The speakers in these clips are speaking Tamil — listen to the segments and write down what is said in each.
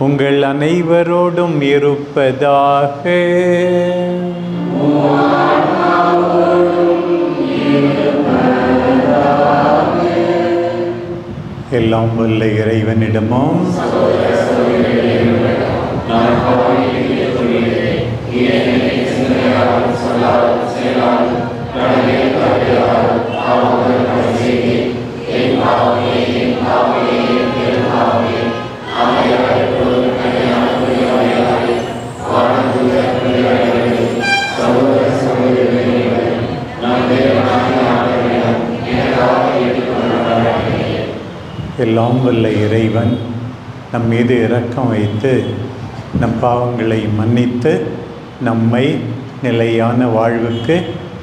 உங்கள் அனைவரோடும் இருப்பதாக. எல்லாம் வல்ல இறைவனிடமும் எல்லாம் வல்ல இறைவன் நம் மீது இரக்கம் வைத்து நம் பாவங்களை மன்னித்து நம்மை நிலையான வாழ்வுக்கு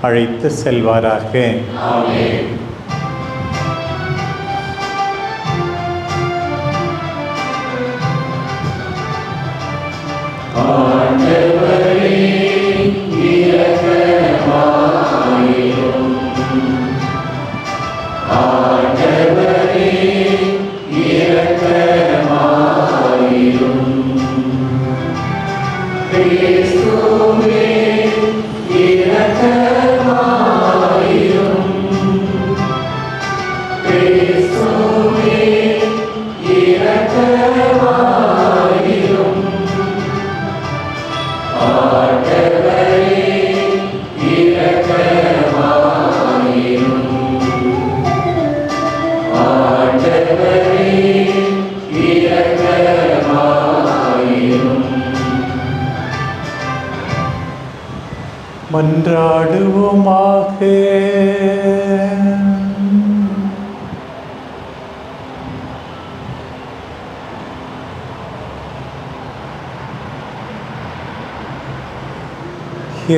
அழைத்து செல்வாராக. ஆமென். மன்றாடுவோமாக.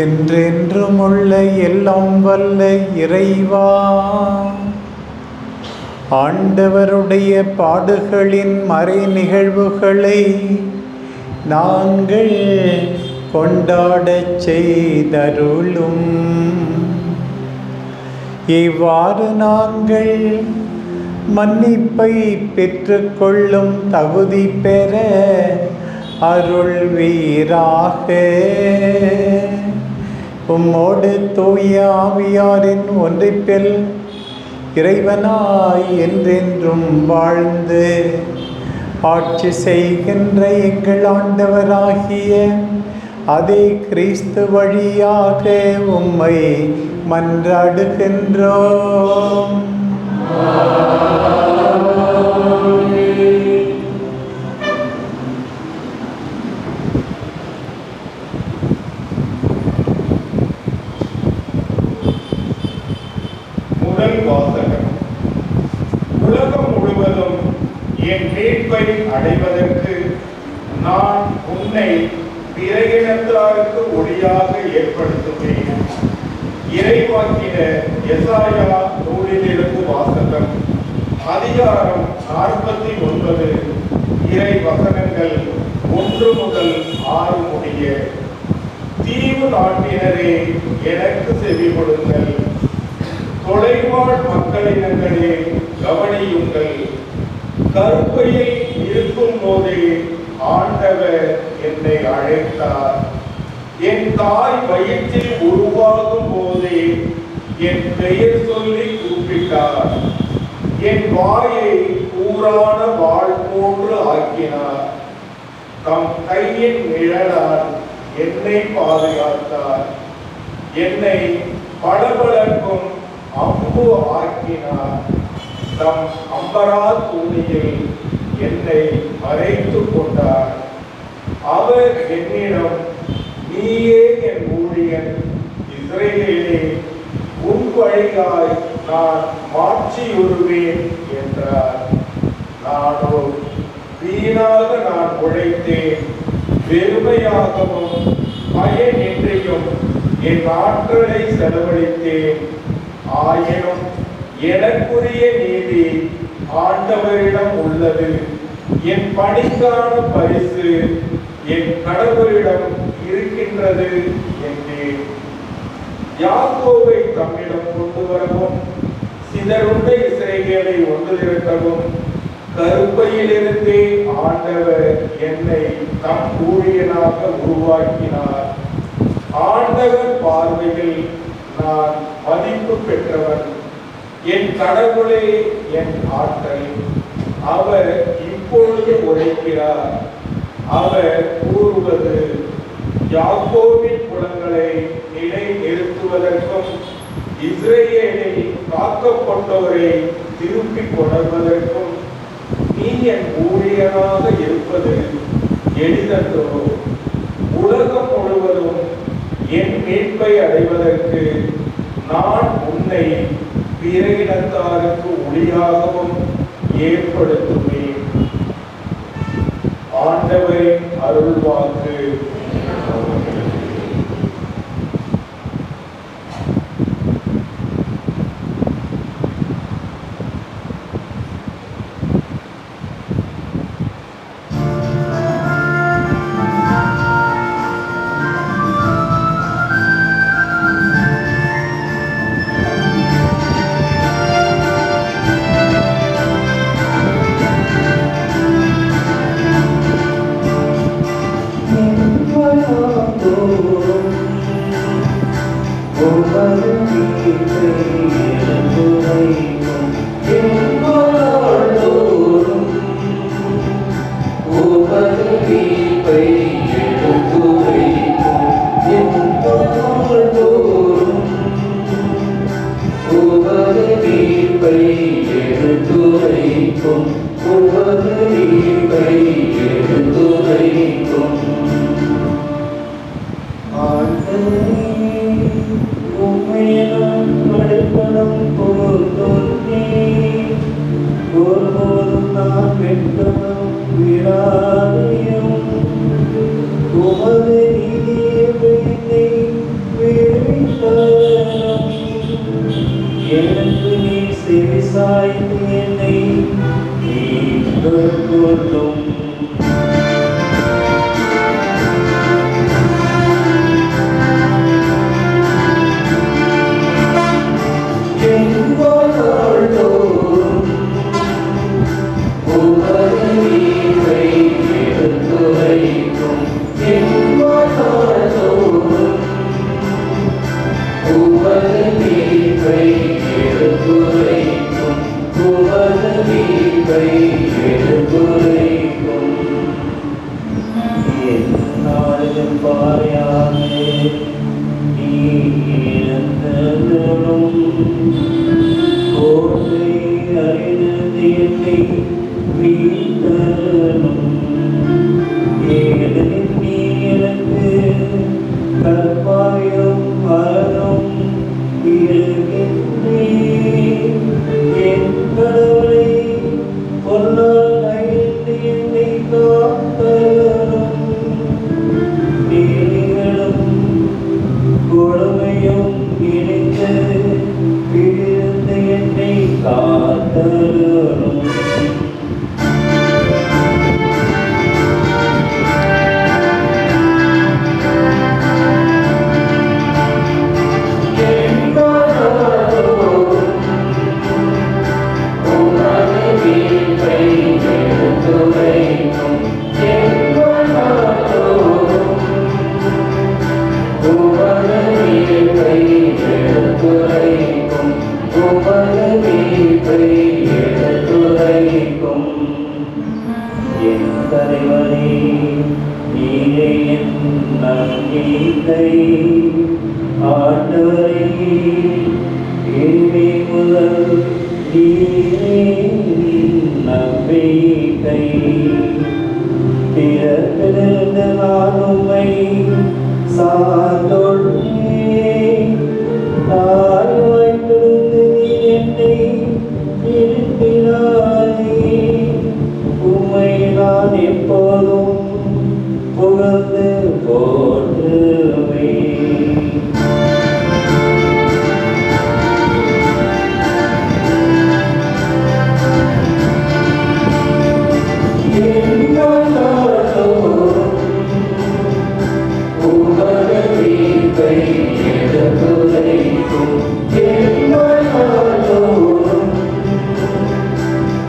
என்றென்றும் உள்ள எல்லாம் வல்ல இறைவா, ஆண்டவருடைய பாடுகளின் மறை நிகழ்வுகளை நாங்கள் கொண்டாடச் செய்தருளும். இவ்வாறு நாங்கள் மன்னிப்பை பெற்றுக்கொள்ளும் தகுதி பெற அருள் வீராக. உம்மோடு தூய ஆவியாரின் ஒன்றிப்பில் இறைவனாய் என்றென்றும் வாழ்ந்து ஆட்சி செய்கின்ற எங்கள் ஆண்டவராகிய அதே கிறிஸ்து வழியாக உம்மை மன்றாடுகின்றோம். முதல் வாசகம். உலகம் முழுவதும் என் மீட்பை அடைவதற்கு நான் உன்னை பிற இனத்தாருக்கு ஒளியாக ஏற்படுத்துவேன். இறைவாக்கினர் எசாயா நூலிலிருந்து வாசகம். அதிகாரம் 49, இறை வசனங்கள் 1 முதல் 6 முடிய. தீவு நாட்டினரே, எனக்கு செவி கொடுங்கள். தொலைவாழ் மக்களினங்களே, கவனியுங்கள். கருப்பையில் இருக்கும் போதே ஆண்டவர் என்னை அழைத்தார். என் தாய் வயிற்றில் உருவாகும் போதே என் பெயர் சொல்லி கூப்பிட்டார். என் வாயை கூரான வாள் போன்று ஆக்கினார். தம் கையின் நிழலால் என்னை பாதுகாத்தார். என்னை பளபளக்கும் அம்பு ஆக்கினார். தம் அம்பரா தூணியில் என்னை மறைத்துக் கொண்டார். அவர் என்னிடம், நீயே என் ஊழியன் இஸ்ரவேலே, உன் வழியாய் நான் மாற்றியுறுவேன் என்றார். நானோ வீணாக நான் உழைத்தேன், வெறுமையாகவும் பயனின்றியும் என் ஆற்றலை செலவழித்தேன். ஆயினும் எனக்குரிய நீதி ஆண்டவரிடம் உள்ளது. என் பணிக்கான பரிசு என் கடவுளிடம் இருக்கின்றது என்றேன். யாக்கோபை தம்மிடம் கொண்டு வரவும் சிதறுண்ட இஸ்ரவேலை ஒன்று திரட்டவும் கருப்பையிலிருந்தே ஆண்டவர் என்னை தம் ஊழியனாக உருவாக்கினார். ஆண்டவர் பார்வையில் நான் மதிப்பு பெற்றவன். என் கடவுளே என் ஆற்றல். அவர் இப்பொழுது உரைக்கிறார். அவர் கூறுவது, யாக்கோபின் குலங்களை நிலை நிறுத்துவதற்கும் இஸ்ரேலில் காக்கப்பட்டோரை திருப்பிக் கொணர்வதற்கும் நீ என் ஊழியனாக இருப்பது எளிதன்றோ? உலகம் முழுவதும் என் மீட்பை அடைவதற்கு நான் உன்னை பிற இனத்தாருக்கு ஒளியாகவும் ஏற்படுத்துவேன். ஆண்டவரின் அருள்வாக்கு.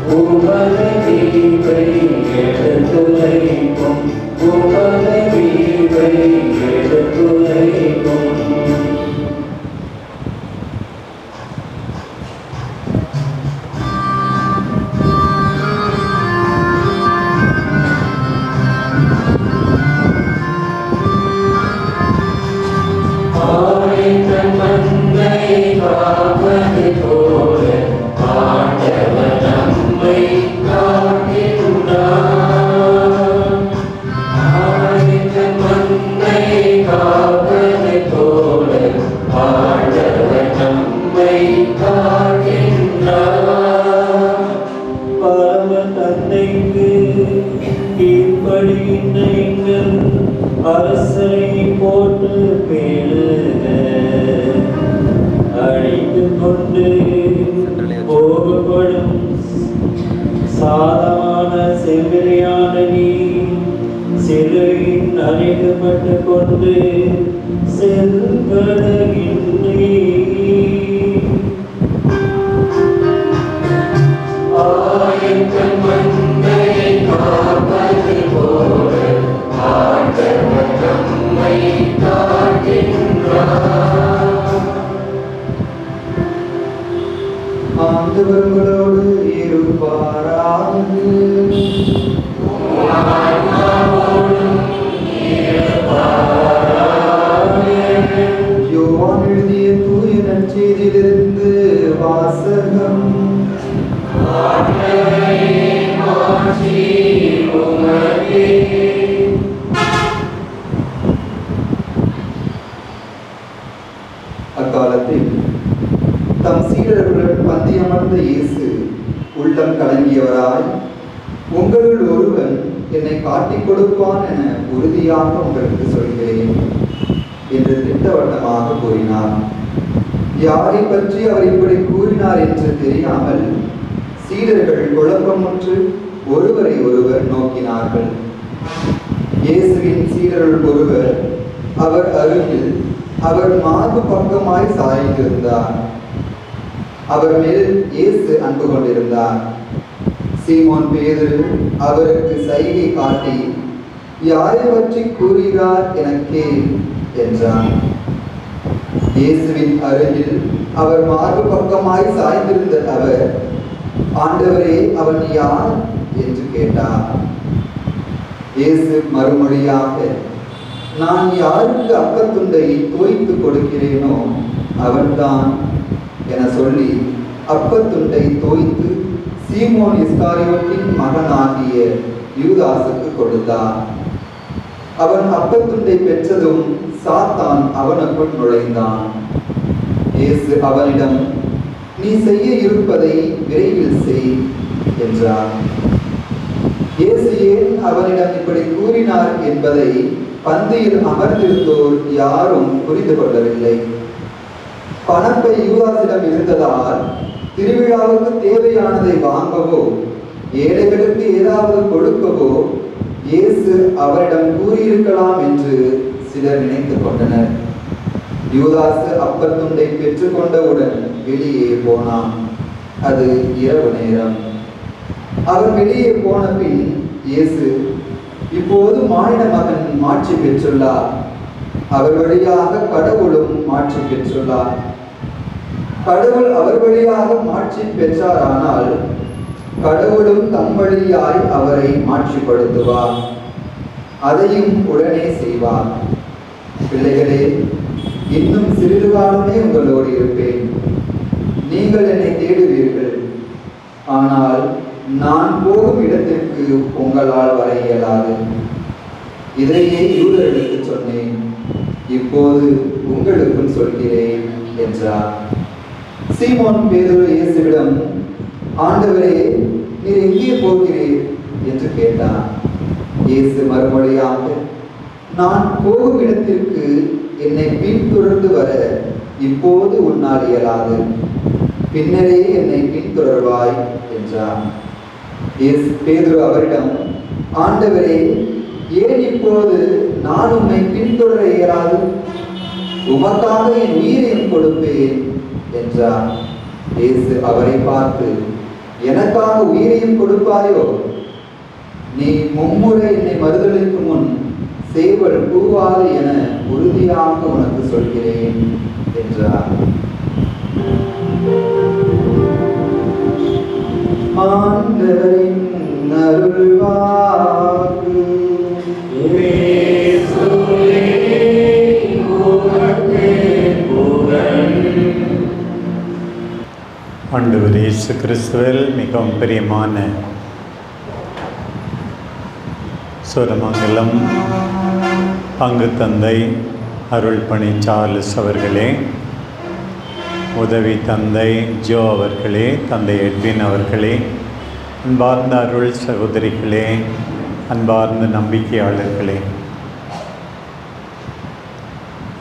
Umarım கீழ்ப்படிகின்ற எங்கள் அரசரை போட்டு பேணுக. அழித்து கொண்டு போகப்படும் சாதமான செவ்விரையான நீ சிலுவையின் அணைக்கப்பட்டு கொண்டு செல்வதகின்றே. ஆயத்தம் மந்தையை காப்பது போல ஆண்டவர் நம்மை காக்கின்றார். ஆண்டவர் உங்களோடு இருப்பாராக. யோவான் எழுதிய தூய நற்செய்தியிலிருந்து வாசகம். அக்காலத்தில் தம் சீடர்களுடன் பந்தியமர்ந்த இயேசு உள்ளம் கலங்கியவராய், உங்களுள் ஒருவன் என்னை காட்டிக் கொடுப்பான் என உறுதியாக உங்களுக்கு சொல்கிறேன் என்று திட்டவட்டமாக கூறினார். யாரை பற்றி அவர் இப்படி கூறினார் என்று தெரியாமல் சீடர்கள் குழப்பமுற்று ஒருவரை ஒருவர் நோக்கினார்கள். இயேசுவின் சீடர்கள் ஒருவர் அவர் அருகில் அவர் மார்பு பக்கமாய் சாய்ந்திருந்தார். அவர் மேல் இயேசு அன்பு கொண்டிருந்தார். சீமோன் பேதுரு அவருக்கு சைகை காட்டி, யாரை பற்றி கூறுகிறார் என கேள் என்றார். இயேசுவின் அருகில் அவர் மார்பு பக்கமாய் சாய்ந்திருந்த அவர், ஆண்டவரே, அவன் யார் என்று கேட்டார். இயேசு மறுமொழியாக, நான் யாருக்கு அப்பத்துண்டை தோய்த்து கொடுக்கிறேனோ அவன்தான் என சொல்லி அப்பத்துண்டை தோய்த்து சீமோன் இஸ்காரியோத்தின் மகனாகிய யூதாசுக்கு கொடுத்தார். அவன் அப்பத்துண்டை பெற்றதும் சாத்தான் அவனுக்குள் நுழைந்தான். இயேசு அவனிடம், நீ செய்ய இருப்பதை விரைவில் செய் என்றார். இயேசு ஏன் அவனிடம் இப்படி கூறினார் என்பதை பந்தியில் அமர்ந்திருந்தோர் யாரும் புரிந்து கொள்ளவில்லை. பணப்பை யூதாசிடம் இருந்ததால் திருவிழாவுக்கு தேவையானதை வாங்கவோ ஏழைகளுக்கு ஏதாவது கொடுக்கவோ இயேசு அவரிடம் கூறியிருக்கலாம் என்று சிலர் நினைத்துக் கொண்டனர். யூதாசு அப்பத்துண்டை பெற்றுக்கொண்டவுடன் வெளியே போனான். அது இரவு நேரம். அவர் வெளியே போன பின் இயேசு, இப்போது மானிட மகன் மாட்சி பெற்றுள்ளார், அவர் வழியாக கடவுளும் மாட்சி பெற்றுள்ளார். கடவுள் அவர் வழியாக மாட்சி பெற்றாரானால் கடவுளும் தம் வழியாய் அவரை மாட்சிப்படுத்துவார், அதையும் உடனே செய்வார். பிள்ளைகளே, இன்னும் சிறிது காலமே உங்களோடு இருப்பேன். நீங்கள் என்னை தேடுவீர்கள், ஆனால் நான் போகும் இடத்திற்கு உங்களால் வர இயலாது. இதையே யூதர்களுக்கு சொன்னேன், இப்போது உங்களுக்கும் சொல்கிறேன் என்றார். சீமோன் பேதுரு இயேசுவிடம், ஆண்டவரே, நீர் எங்கே போகிறீர் என்று கேட்டார். இயேசு மறுமொழியாக, நான் போகும் இடத்திற்கு என்னை பின்தொடர்ந்து வர இப்போது உன்னால் இயலாது, பின்னரே என்னை பின்தொடர்வாய் என்றார். பேதுரு அவரிடம், ஆண்டவரே, ஏன் இப்போது நான் உம்மை பின்தொடர இயலாது? உமக்காக என் உயிரையும் கொடுப்பேன் என்றார். இயேசு அவரை பார்த்து, எனக்காக உயிரையும் கொடுப்பாயோ? நீ மும்முறை என்னை மறுதலிக்கும் முன் சேவல் கூவாது என உறுதியாக உனக்கு சொல்கிறேன் என்றார். ஆண்டவரின் அருள்வாக்கு. ஆண்டவர் இயேசு கிறிஸ்துவில் மிகவும் பிரியமான சூரமங்கலம் பங்கு தந்தை அருள் பணி சார்லஸ் அவர்களே, உதவி தந்தை ஜோ அவர்களே, தந்தை எட்வின் அவர்களே, அன்பார்ந்த அருள் சகோதரிகளே, அன்பார்ந்த நம்பிக்கையாளர்களே,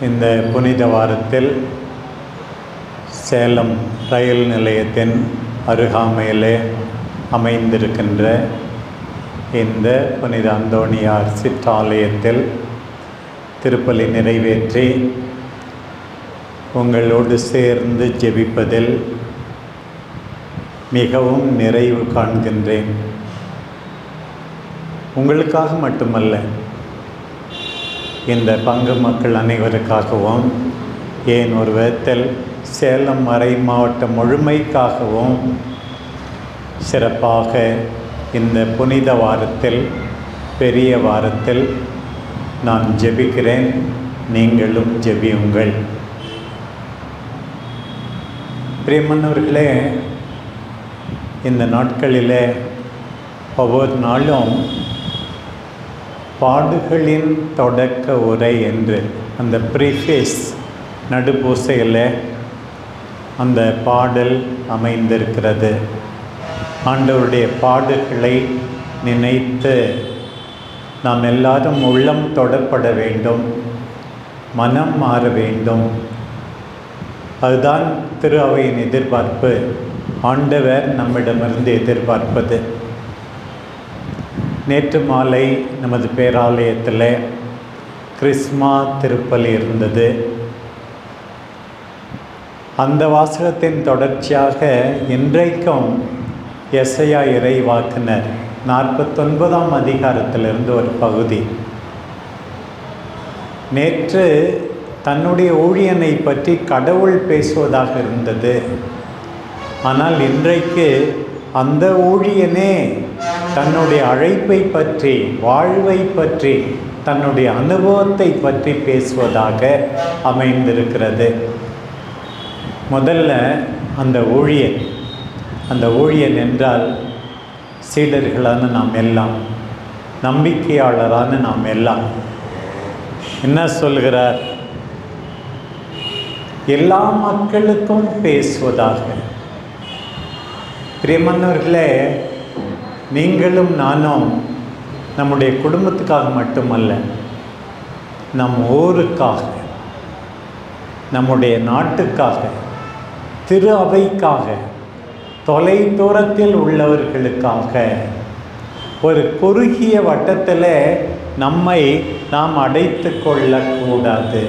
இந்த புனித வாரத்தில் சேலம் ரயில் நிலையத்தின் அருகாமையிலே அமைந்திருக்கின்ற இந்த புனித அந்தோணியார் சிற்றாலயத்தில் திருப்பலி நிறைவேற்றி உங்களோடு சேர்ந்து ஜெபிப்பதில் மிகவும் நிறைவு காண்கின்றேன். உங்களுக்காக மட்டுமல்ல, இந்த பங்கு மக்கள் அனைவருக்காகவும், ஏன் ஒரு விதத்தில் சேலம் மறை மாவட்டம் முழுமைக்காகவும் சிறப்பாக இந்த புனித வாரத்தில், பெரிய வாரத்தில் நான் ஜெபிக்கிறேன். நீங்களும் ஜெபியுங்கள். பிரியமானவர்களே, இந்த நாட்களில் ஒவ்வொரு நாளும் பாடுகளின் தொடக்க உரை என்று அந்த ப்ரீஃபேஸ் நடுப்பூசையில் அந்த பாடல் அமைந்திருக்கிறது. ஆண்டவருடைய பாடுகளை நினைத்து நாம் எல்லாரும் உள்ளம் தொடப்பட வேண்டும், மனம் மாற வேண்டும். அதுதான் திரு அவையின் எதிர்பார்ப்பு, ஆண்டவர் நம்மிடமிருந்து எதிர்பார்ப்பது. நேற்று மாலை நமது பேராலயத்தில் கிறிஸ்மா திருப்பலி இருந்தது. அந்த வாசகத்தின் தொடர்ச்சியாக இன்றைக்கும் எசையா இறைவாக்கினர் 49ஆம் அதிகாரத்திலிருந்து ஒரு பகுதி. நேற்று தன்னுடைய ஊழியனை பற்றி கடவுள் பேசுவதாக இருந்தது. ஆனால் இன்றைக்கு அந்த ஊழியனே தன்னுடைய அழைப்பை பற்றி, வாழ்வை பற்றி, தன்னுடைய அனுபவத்தை பற்றி பேசுவதாக அமைந்திருக்கிறது. முதல்ல அந்த ஊழியன் என்றால் சீடர்களான நாம் எல்லாம், நம்பிக்கையாளரான நாம் எல்லாம். என்ன சொல்கிறார்? எல்லா மக்களுக்கும் பேசுவதாக. பிரியமானவர்களே, நீங்களும் நானும் நம்முடைய குடும்பத்துக்காக மட்டுமல்ல, நம் ஊருக்காக, நம்முடைய நாட்டுக்காக, திரு அவைக்காக, தொலை தூரத்தில் உள்ளவர்களுக்காக ஒரு குறுகிய வட்டத்தில் நம்மை நாம் அடைத்து கொள்ளக்கூடாது.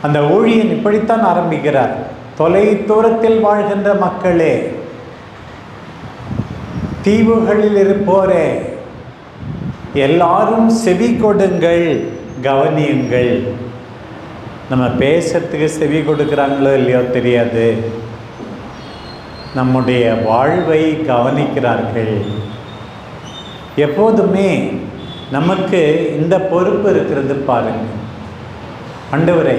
அந்த ஊழியன் இப்படித்தான் ஆரம்பிக்கிறார். தொலை தூரத்தில் வாழ்கின்ற மக்களே, தீவுகளில் இருப்போரே, எல்லாரும் செவி கொடுங்கள், கவனியுங்கள். நம்ம பேசுறதுக்கு செவி கொடுக்குறாங்களோ இல்லையோ தெரியாது, நம்முடைய வாழ்வை கவனிக்கிறார்கள். எப்போதுமே நமக்கு இந்த பொறுப்பு இருக்கிறது. பாருங்கள், ஆண்டவரே,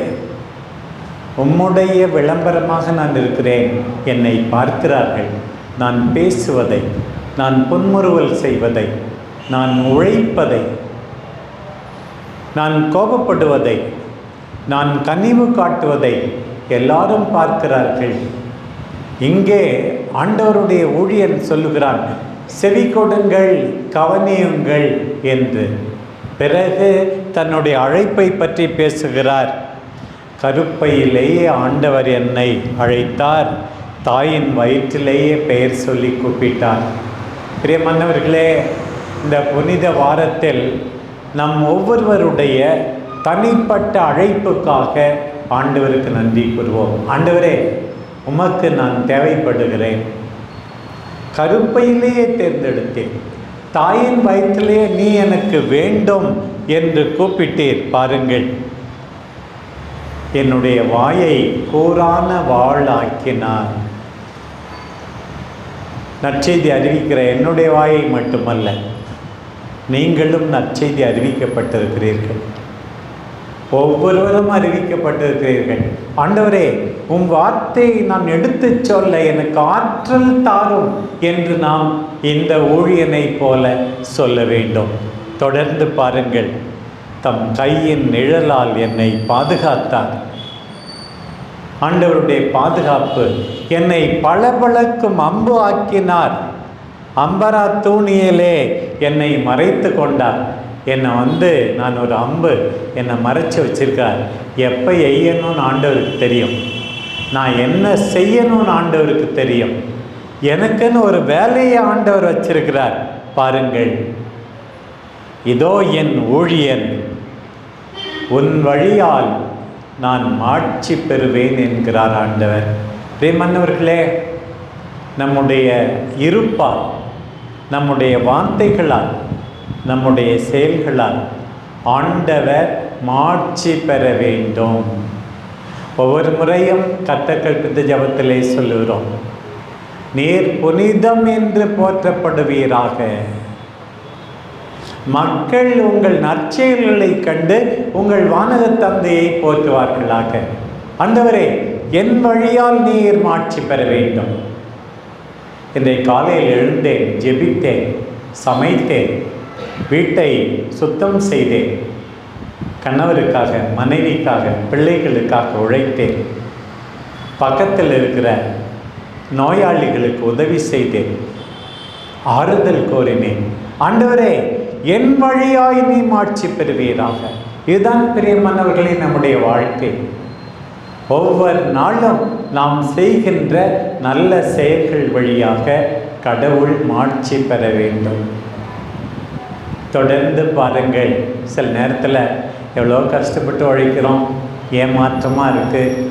உம்முடைய விளம்பரமாக நான் இருக்கிறேன். என்னை பார்க்கிறார்கள். நான் பேசுவதை, நான் புன்முறுவல் செய்வதை, நான் உழைப்பதை, நான் கோபப்படுவதை, நான் கனிவு காட்டுவதை எல்லாரும் பார்க்கிறார்கள். இங்கே ஆண்டவருடைய ஊழியன் சொல்லுகிறான், செவி கொடுங்கள், கவனியுங்கள் என்று. பிறகு தன்னுடைய அழைப்பை பற்றி பேசுகிறார். கருப்பையிலேயே ஆண்டவர் என்னை அழைத்தார், தாயின் வயிற்றிலேயே பெயர் சொல்லி கூப்பிட்டார். பிரியமானவர்களே, இந்த புனித வாரத்தில் நம் ஒவ்வொருவருடைய தனிப்பட்ட அழைப்புக்காக ஆண்டவருக்கு நன்றி கூறுவோம். ஆண்டவரே, உமக்கு நான் தேவைப்படுகிறேன். கருப்பையிலேயே தேர்ந்தெடுத்தேன், தாயின் வயிற்றிலேயே நீ எனக்கு வேண்டும் என்று கூப்பிட்டீர். பாருங்கள், என்னுடைய வாயை கூரான வாளாக்கினார். நற்செய்தி அறிவிக்கிற என்னுடைய வாயை மட்டுமல்ல, நீங்களும் நற்செய்தி அறிவிக்கப்பட்டிருக்கிறீர்கள். ஒவ்வொருவரும் அறிவிக்கப்பட்டிருக்கிறீர்கள். ஆண்டவரே, உம் வார்த்தையை நான் எடுத்து சொல்ல எனக்கு ஆற்றல் தாரும் என்று நாம் இந்த ஊழியனை போல சொல்ல வேண்டும். தொடர்ந்து பாருங்கள், தம் கையின் நிழலால் என்னை பாதுகாத்தார். ஆண்டவருடைய பாதுகாப்பு என்னை பளபளக்கும் அம்பு ஆக்கினார். அம்பரா தூணியிலே என்னை மறைத்து கொண்டார். என்னை நான் ஒரு அம்பு என்னை மறைச்சி வச்சிருக்கார். எப்போ எய்யணும்னு ஆண்டவருக்கு தெரியும். நான் என்ன செய்யணும்னு ஆண்டவருக்கு தெரியும். எனக்குன்னு ஒரு வேலையை ஆண்டவர் வச்சிருக்கிறார். பாருங்கள், இதோ என் ஊழியன், உன் வழியால் நான் மாட்சி பெறுவேன் என்கிறார் ஆண்டவர். பிரியமானவர்களே, நம்முடைய இருப்பால், நம்முடைய வார்த்தைகளால், நம்முடைய செயல்களால் ஆண்டவர் மாட்சி பெற வேண்டும். ஒவ்வொரு முறையும் கர்த்தர் ஜெபத்திலே சொல்லுகிறோம், நீர் புனிதம் என்று போற்றப்படுவீராக. மக்கள் உங்கள் நற்செயல்களை கண்டு உங்கள் வானக தந்தையை போற்றுவார்களாக. ஆண்டவரே, என் வழியால் நீர் மாட்சி பெற வேண்டும். இன்றைய காலையில் எழுந்தேன், ஜெபித்தேன், சமைத்தேன், வீட்டை சுத்தம் செய்தேன், கணவருக்காக, மனைவிக்காக, பிள்ளைகளுக்காக உழைத்தேன், பக்கத்தில் இருக்கிற நோயாளிகளுக்கு உதவி செய்தேன், ஆறுதல் கோரினேன். ஆண்டவரே, என் வழியாய் நீ மாட்சி பெறுவீராக. இதுதான் பிரியமானவர்களே நம்முடைய வாழ்க்கை. ஒவ்வொரு நாளும் நாம் செய்கின்ற நல்ல செயல்கள் வழியாக கடவுள் மாட்சி பெற வேண்டும். தொடர்ந்து பாருங்கள், சில நேரத்தில் எவ்வளோ கஷ்டப்பட்டு உழைக்கிறோம், ஏமாற்றமாக இருக்குது,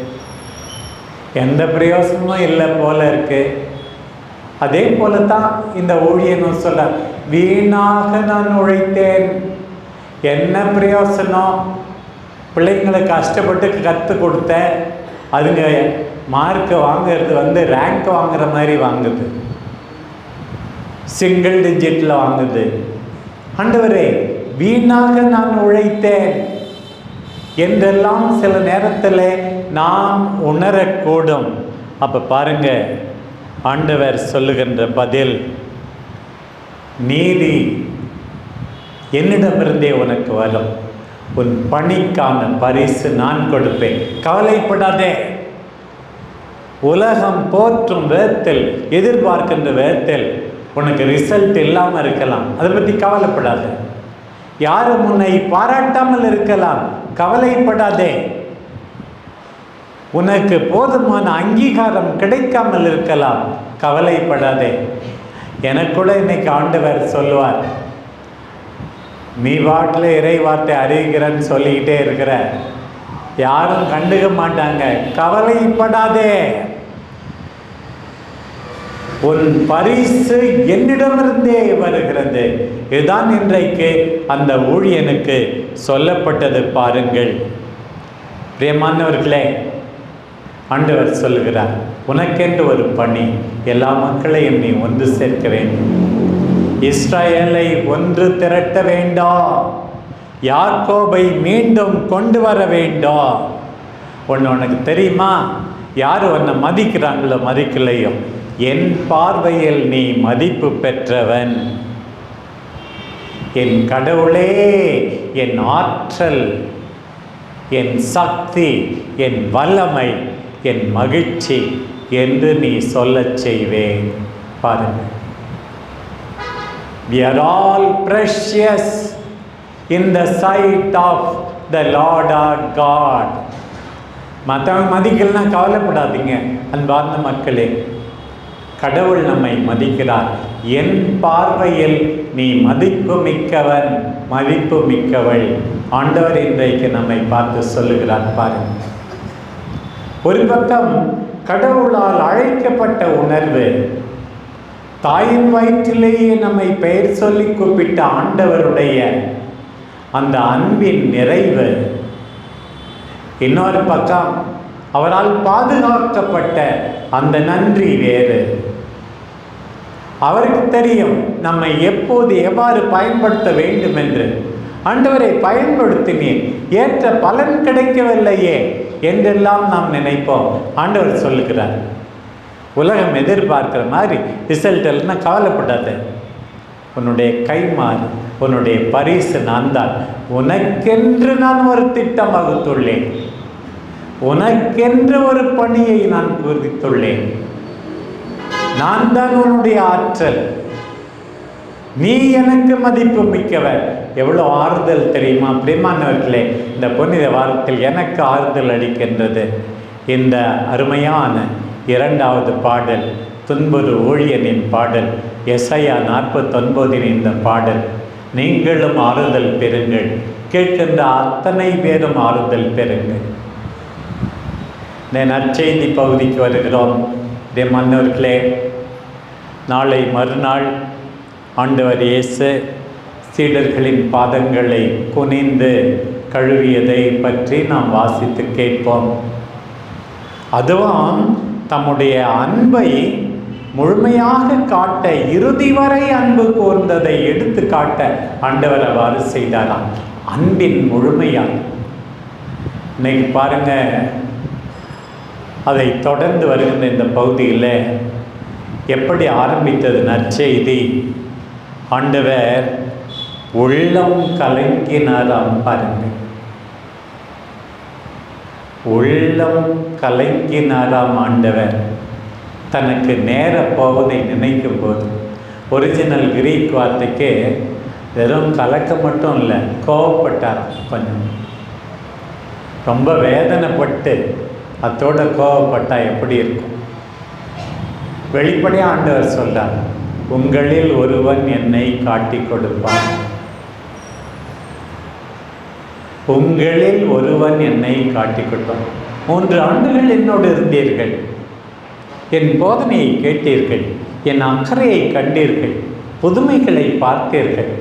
எந்த பிரயோசனமும் இல்லை போல இருக்குது. அதே போல தான் இந்த ஊழியனும் சொல்ல, வீணாக நான் உழைத்தேன், என்ன பிரயோசனம்? பிள்ளைங்களை கஷ்டப்பட்டு கற்றுக் கொடுத்தேன், அதுங்க மார்க்கு வாங்கிறது ரேங்க் வாங்குற மாதிரி வாங்குது, சிங்கிள் டிஜிட்டில் வாங்குது. ஆண்டவரே, வீணாக நான் உழைத்தேன் என்றெல்லாம் சில நேரத்தில் நாம் உணரக்கூடும். அப்போ பாருங்க, ஆண்டவர் சொல்லுகின்ற பதில், நீதி என்னிடமிருந்தே உனக்கு வரும், உன் பணிக்கான பரிசு நான் கொடுப்பேன், கவலைப்படாதே. உலகம் போற்றும் விதத்தில், எதிர்பார்க்கின்ற விதத்தில் உனக்கு ரிசல்ட் இல்லாமல் இருக்கலாம், அதை பற்றி கவலைப்படாதே. யாரும் உன்னை பாராட்டாமல் இருக்கலாம், கவலைப்படாதே. உனக்கு போதுமான அங்கீகாரம் கிடைக்காமல் இருக்கலாம், கவலைப்படாதே. எனக்குள்ள இன்னைக்கு ஆண்டவர் சொல்லுவார், நீ வாட்டில் இறை வார்த்தை அறிவிக்கிறன்னு சொல்லிக்கிட்டே இருக்கிற, யாரும் கண்டுக்க மாட்டாங்க, கவலைப்படாதே. உன் பரிசு என்னிடமிருந்தே வருகிறது. இதுதான் இன்றைக்கு அந்த ஊழியனுக்கு சொல்லப்பட்டது. பாருங்கள் பிரியமானவர்களே, ஆண்டவர் சொல்லுகிறார், உனக்கென்று ஒரு பணி, எல்லா மக்களையும் நீ ஒன்று சேர்க்க வேண்டும், இஸ்ரவேலை ஒன்று திரட்ட வேண்டும், யாக்கோபை மீண்டும் கொண்டு வர வேண்டும். உனக்கு தெரியுமா, யார் உன்னை மதிக்கிறாங்களோ மதிக்கலையோ, என் பார்வையில் நீ மதிப்பு பெற்றவன். என் கடவுளே, என் ஆற்றல், என் சக்தி, என் வல்லமை, என் மகிழ்ச்சி என்று நீ சொல்லச் செய்வேன். பாருங்கள், we are all precious in the sight of the Lord our God. மற்றவங்க மதிக்கலன்னா கவலைப்படாதீங்க அன்பார்ந்த மக்களே, கடவுள் நம்மை மதிக்கிறார். என் பார்வையில் நீ மதிப்பு மிக்கவன், மதிப்பு மிக்கவள். ஆண்டவர் இன்றைக்கு நம்மை பார்த்து சொல்லுகிறார். பாருங்கள், ஒரு பக்கம் கடவுளால் அழைக்கப்பட்ட உணர்வு, தாயின் வயிற்றிலேயே நம்மை பெயர் சொல்லி கூப்பிட்ட ஆண்டவருடைய அந்த அன்பின் நிறைவு. இன்னொரு பக்கம் அவரால் பாதுகாக்கப்பட்ட அந்த நன்றி வேறு. அவருக்கு தெரியும் நம்மை எப்போது எவ்வாறு பயன்படுத்த வேண்டும் என்று. ஆண்டவரை பயன்படுத்தினேன், ஏற்ற பலன் கிடைக்கவில்லையே என்றெல்லாம் நாம் நினைப்போம். ஆண்டவர் சொல்லுகிறார், உலகம் எதிர்பார்க்கிற மாதிரி ரிசல்ட் இல்லைன்னா கவலைப்படாத, உன்னுடைய கைமாறு, உன்னுடைய பரிசு நான் தான். உனக்கென்று நான் ஒரு திட்டம் வகுத்துள்ளேன், உனக்கென்று ஒரு பணியை நான் குறித்துள்ளேன். நான் தான் உன்னுடைய ஆற்றல், நீ எனக்கு மதிப்பு மிக்கவர். எவ்வளோ ஆறுதல் தெரியுமா பிரியமானவர்களே! இந்த புனித வாரத்தில் எனக்கு ஆறுதல் அளிக்கின்றது இந்த அருமையான 2வது பாடல், துன்புறு ஊழியனின் பாடல், எசையா 49 இந்த பாடல். நீங்களும் ஆறுதல் பெறுங்கள், கேட்கின்ற அத்தனை பேரும் ஆறுதல் பெறுங்கள். இந்த நற்செய்தி பகுதிக்கு வருகிறோம். மன்னர்களே, நாளை மறுநாள் ஆண்டவர் இயேசு சீடர்களின் பாதங்களை குனிந்து கழுவியதை பற்றி நாம் வாசித்து கேட்போம். அதுவும் தம்முடைய அன்பை முழுமையாக காட்ட, இறுதி வரை அன்பு கூர்ந்ததை எடுத்து காட்ட ஆண்டவர் அவ்வாறு செய்தாராம். அன்பின் முழுமையாக இன்னைக்கு பாருங்க, அதை தொடர்ந்து வருகின்ற இந்த பகுதியில் எப்படி ஆரம்பித்தது நற்செய்தி. ஆண்டவர் உள்ளம் கலங்கினாராம். பாருங்க, உள்ளம் கலங்கினாராம் ஆண்டவர் தனக்கு நேர போவதை நினைக்கும் போது. ஒரிஜினல் கிரீக் வார்த்தைக்கு வெறும் கலக்கம் மட்டும் இல்லை, கோவப்பட்டார். கொஞ்சம் ரொம்ப வேதனைப்பட்டு அதோட கோவப்பட்டா எப்படி இருக்கும்? வெளிப்படையாக ஆண்டவர் சொல்றார், உங்களில் ஒருவன் என்னை காட்டி கொடுப்பான். உங்களில் ஒருவன் என்னை காட்டி கொடுப்பான். 3 ஆண்டுகள் என்னோடு இருந்தீர்கள், என் போதனையை கேட்டீர்கள், என் அக்கறையை கண்டீர்கள், புதுமைகளை பார்த்தீர்கள்,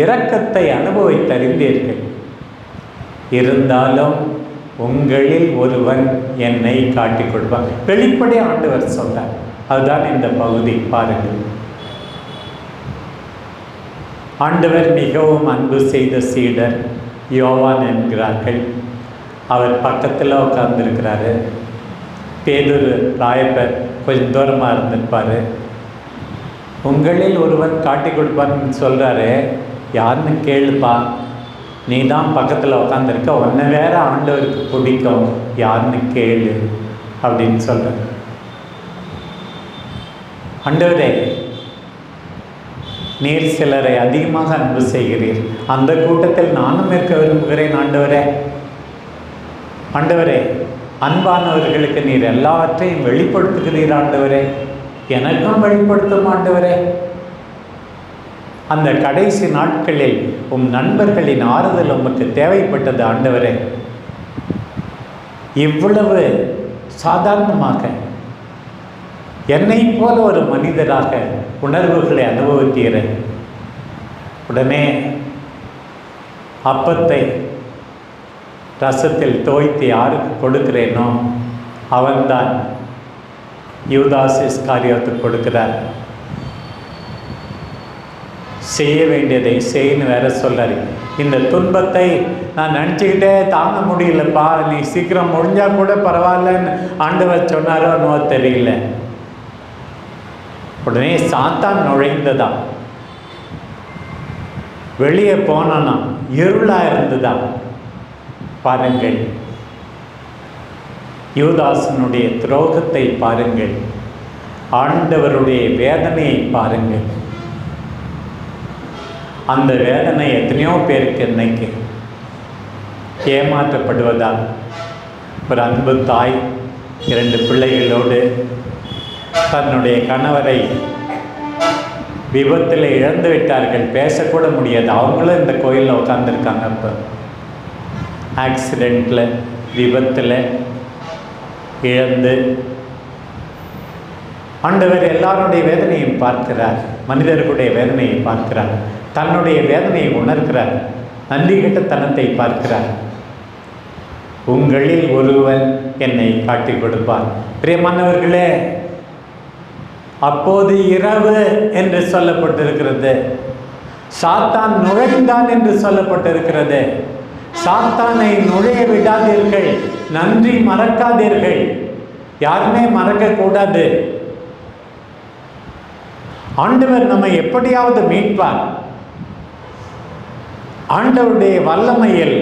இரக்கத்தை அனுபவித்தறிந்தீர்கள். இருந்தாலும் உங்களில் ஒருவன் என்னை காட்டி கொடுப்பான். வெளிப்படை ஆண்டவர் சொல்றார். அதுதான் இந்த பகுதி. பாருங்கள், ஆண்டவர் மிகவும் அன்பு செய்த சீடர் யோவான் என்கிறார்கள். அவர் பக்கத்தில் உட்கார்ந்துருக்கிறாரு. பேதுரு ராயப்பர் கொஞ்சம் தூரமாக இருந்திருப்பார். உங்களில் ஒருவன் காட்டி கொடுப்பான்னு சொல்கிறாரு. யாருன்னு கேளுப்பா, நீ தான் பக்கத்தில் உட்காந்துருக்க, உன்னை வேற ஆண்டவருக்கு பிடிக்கும், யாருன்னு கேளு அப்படின்னு சொல்கிறார். ஆண்டவரே, நீர் சிலரை அதிகமாக அன்பு செய்கிறீர், அந்த கூட்டத்தில் நானும் இருக்க விரும்புகிறேன். ஆண்டவரே, ஆண்டவரே, அன்பானவர்களுக்கு நீர் எல்லாவற்றையும் வெளிப்படுத்துகிறீர். ஆண்டவரே, எனக்கும் வெளிப்படுத்தும். ஆண்டவரே, அந்த கடைசி நாட்களில் உம் நண்பர்களின் ஆறுதல் உமக்கு தேவைப்பட்டது. ஆண்டவரே, இவ்வளவு சாதாரணமாக என்னை போல ஒரு மனிதராக உணர்வுகளை அனுபவித்தீர். உடனே அப்பத்தை ரசத்தில் தோய்த்து யாருக்கு கொடுக்கிறேனோ அவன்தான் யூதாஸ் இஸ்காரியோத்துக்கு கொடுக்கிறார். செய்ய வேண்டியதை செய்யன்னு வேற சொல்றாரு. இந்த துன்பத்தை நான் நினச்சிக்கிட்டே தாங்க முடியலப்பா, நீ சீக்கிரம் முடிஞ்சா கூட பரவாயில்லன்னு ஆண்டவர் சொன்னாரோ என்னவோ தெரியல. உடனே சாத்தான் நுழைந்ததா, வெளியே போனானா இருளா இருந்ததா. பாருங்கள், யூதாசனுடைய துரோகத்தை பாருங்கள், ஆண்டவருடைய வேதனையை பாருங்கள். அந்த வேதனை எத்தனையோ பேருக்கு இன்னைக்கு ஏமாற்றப்படுவதால். ஒரு அன்பு தாய் 2 பிள்ளைகளோடு தன்னுடைய கணவரை விபத்தில் இழந்து விட்டார்கள், பேசக்கூட முடியாது. அவங்களும் இந்த கோயிலில் உட்காந்துருக்காங்க. இப்போ ஆக்சிடெண்ட்டில், விபத்தில் இழந்து ஆண்டவர் எல்லாருடைய வேதனையும் பார்க்கிறார், மனிதர்களுடைய வேதனையை பார்க்கிறார், தன்னுடைய வேதனையை உணர்கிறார், நன்றி கெட்ட தனத்தை பார்க்கிறார். உங்களில் ஒருவன் என்னை காட்டி கொடுப்பார். பிரியமானவர்களே, அப்போது இரவு என்று சொல்லப்பட்டிருக்கிறது. சாத்தான் நுழைந்தான் என்று சொல்லப்பட்டிருக்கிறது. சாத்தானை நுழைய விடாதீர்கள், நன்றி மறக்காதீர்கள். யாருமே மறக்கக்கூடாது. ஆண்டவர் நம்மை எப்படியாவது மீட்பார். ஆண்டவருடைய வல்லமையில்